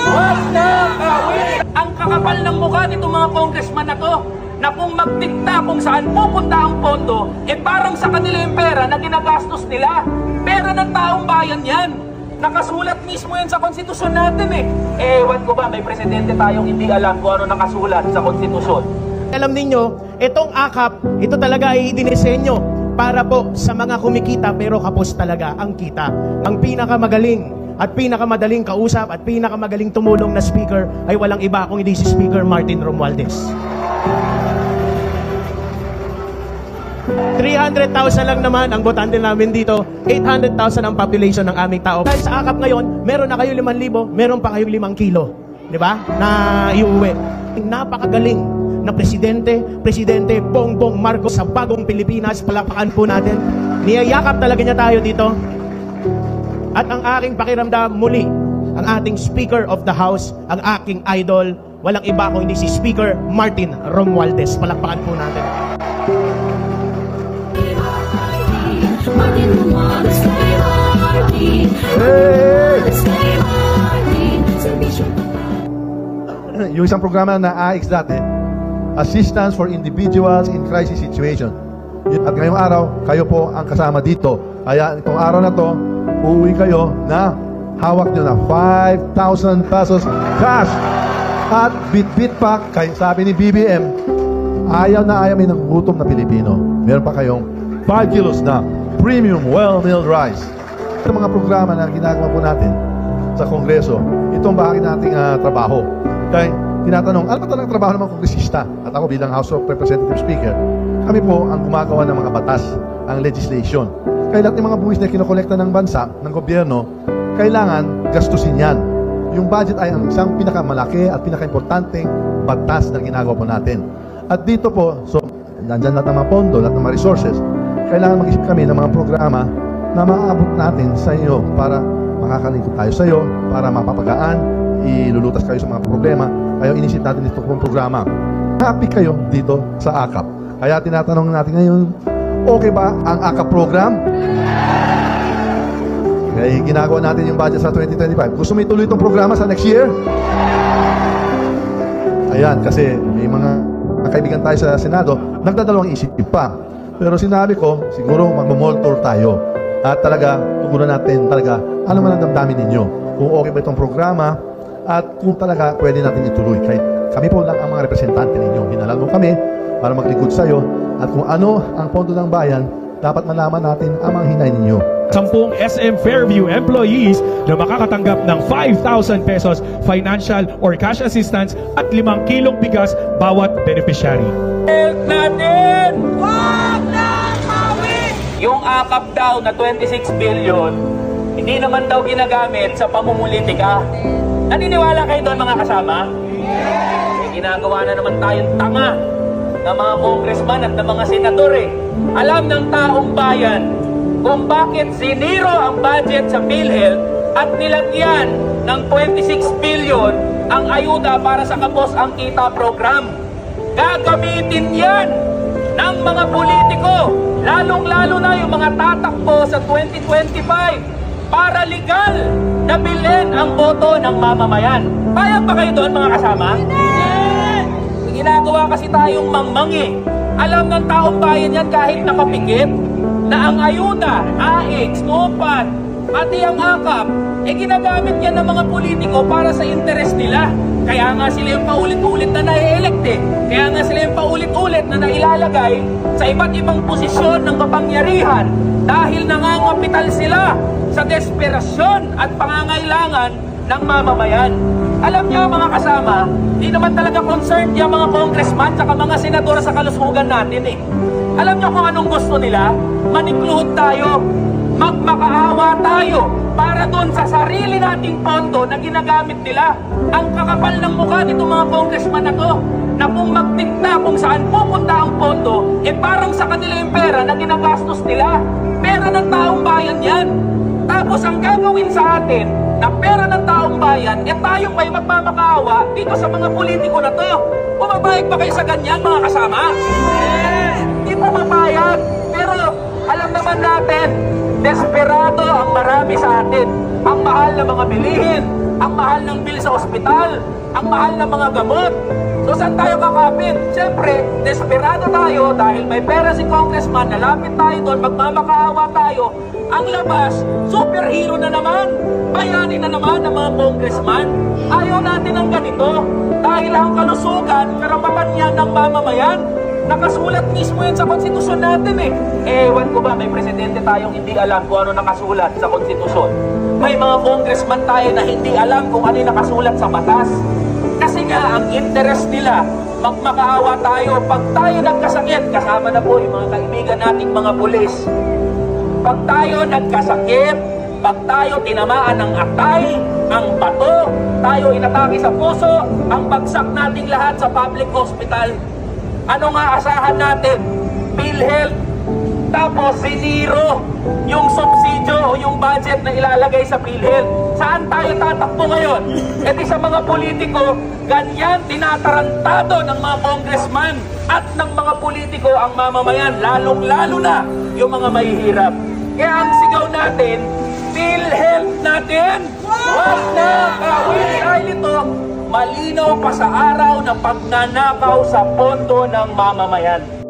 Wag na kawin! Ang kakapal ng mukha nitong mga congressman na to, na kung magdikta kung saan pupunta ang pondo, parang sa kanila yung pera na ginagastos nila. Pera ng taong bayan yan. Nakasulat mismo yan sa konstitusyon natin ewan ko ba, may presidente tayong hindi alam kung ano nakasulat sa konstitusyon. Alam ninyo, itong AKAP, ito talaga ay dinisenyo para po sa mga kumikita pero kapos talaga ang kita. Ang pinakamagaling at pinakamadaling kausap at pinakamagaling tumulong na speaker ay walang iba kung hindi si Speaker Martin Romualdez. 300,000 lang naman ang botante namin dito, 800,000 ang population ng aming tao. Dahil sa AKAP ngayon, meron na kayo 5,000, meron pa kayong 5 kilo, di ba? Na iuwi. Napakagaling na Presidente Bongbong Marcos sa bagong Pilipinas. Palakpakan po natin. Niyayakap talaga niya tayo dito. At ang aking pakiramdam muli, ang ating Speaker of the House, ang aking idol, walang iba kung hindi si Speaker Martin Romualdez. Palakpakan po natin. Yung isang programa na AIX dati, Assistance for Individuals in Crisis Situation. At ngayong araw, kayo po ang kasama dito. Kaya itong araw na to, uuwi kayo na hawak nyo na 5,000 pesos cash. At bit-bit pa, sabi ni BBM, ayaw na ayaw may nagugutom na Pilipino. Meron pa kayong 5 kilos na premium well-milled rice. Ito mga programa na ginagawa po natin sa Kongreso, itong bahagi nating trabaho. Kaya tinatanong, ano ba talagang trabaho ng mga kongresista? At ako bilang House of Representative Speaker, kami po ang gumagawa ng mga batas, ang legislation. Kaya lahat ng mga buwis na kinokolekta ng bansa, ng gobyerno, kailangan gastusin yan. Yung budget ay ang isang pinakamalaki at pinakaimportanteng batas na ginagawa po natin. At dito po, so, nandyan lahat ng mga pondo, lahat ng mga resources, kailangan mag-isip kami ng mga programa na maaabot natin sa inyo para makakalingkod tayo sa iyo, para mapapagaan, ilulutas kayo sa mga problema. Kaya inisip natin ito pong programa. Happy kayo dito sa AKAP. Kaya tinatanong natin ngayon, okay ba ang AKAP program? Kaya ginagawa natin yung budget sa 2025. Gusto mo ituloy itong programa sa next year? Ayan, kasi may mga kaibigan tayo sa Senado, nagdadalawang isip pa. Pero sinabi ko, siguro mag-mall tour tayo. At talaga, tugunan natin talaga, ano man ang damdamin ninyo. Kung okay ba itong programa, at kung talaga pwede natin ituloy. Kaya kami po lang ang mga representante ninyo. Hinalan mo kami para maglingkod sa iyo. At kung ano ang pondo ng bayan, dapat malaman natin ang mga hinay ninyo. 10 SM Fairview employees na makakatanggap ng 5,000 pesos financial or cash assistance at 5 kilong bigas bawat beneficiary. Help natin! Wag na kawin! Yung AKAP daw na 26 billion, hindi naman daw ginagamit sa pamumulitika. Naniniwala kayo doon mga kasama? May ginagawa na naman tayong tanga ng mga congressman at ng mga senador Alam ng taong bayan kung bakit ziniro ang budget sa PhilHealth at nilagyan ng 26 billion ang ayuda para sa Kapos ang Kita program. Gagamitin yan ng mga politiko, lalong-lalo na yung mga tatakbo sa 2025 para legal na bilhin ang boto ng mamamayan. Payag ba kayo doon mga kasama? Ginagawa kasi tayong mangmangi. Alam ng taong bayan yan kahit nakapikit na ang ayuda, AIX, TUPAD, pati ang AKAP, ginagamit yan ng mga politiko para sa interes nila. Kaya nga sila yung paulit-ulit na nai-elect Kaya nga sila yung paulit-ulit na nailalagay sa iba't ibang posisyon ng kapangyarihan dahil nangangapital sila sa desperasyon at pangangailangan ng mamamayan. Alam niyo mga kasama, di naman talaga concerned yung mga congressman at mga senador sa kalusugan natin Alam niyo kung anong gusto nila? Manikluhod tayo, magmakaawa tayo para doon sa sarili nating pondo na ginagamit nila. Ang kakapal ng mukha nitong mga congressman na to, na kung magdikta kung saan pupunta ang pondo, parang sa kanila yung pera na ginagastos nila. Pera ng taong bayan yan. Tapos ang gagawin sa atin, na pera ng taong bayan, tayo may magmamakaawa dito sa mga politiko na to. Pumapayag ba kayo sa ganyan mga kasama? Hindi pumapayag. Pero alam naman natin, desperado ang marami sa atin. Ang mahal na mga bilihin, ang mahal ng ng bill sa ospital, ang mahal ng mga gamot. So saan tayo kakapit? Siyempre, desperado tayo dahil may pera si congressman, nalapit tayo doon, magmamakaawa tayo. Ang labas, superhero na naman, bayani na naman ng mga congressman. Ayaw natin ng ganito dahil ang kalusugan, karapatan yan ng mamamayan. Nakasulat mismo yan sa konstitusyon natin eh. Ewan ko ba, may presidente tayong hindi alam kung ano nakasulat sa konstitusyon. May mga congressman tayo na hindi alam kung ano yung nakasulat sa batas. Kasi nga, ang interest nila, magmakaawa tayo. Pag tayo nagkasakit, kasama na po yung mga kaibigan nating mga pulis. Pag tayo nagkasakit, pag tayo tinamaan ng atay, ang bato, tayo inatake sa puso, ang bagsak nating lahat sa public hospital, ano nga asahan natin? PhilHealth. Tapos siniro yung subsidyo o yung budget na ilalagay sa PhilHealth. Saan tayo tatakbo ngayon? E di sa mga politiko, ganyan tinatarantado ng mga congressman at ng mga politiko ang mamamayan, lalong-lalo na yung mga mahihirap. Kaya ang sigaw natin, PhilHealth natin! Wag na kawin dahil ito, malinaw pa sa araw na pagnanakaw sa pondo ng mamamayan.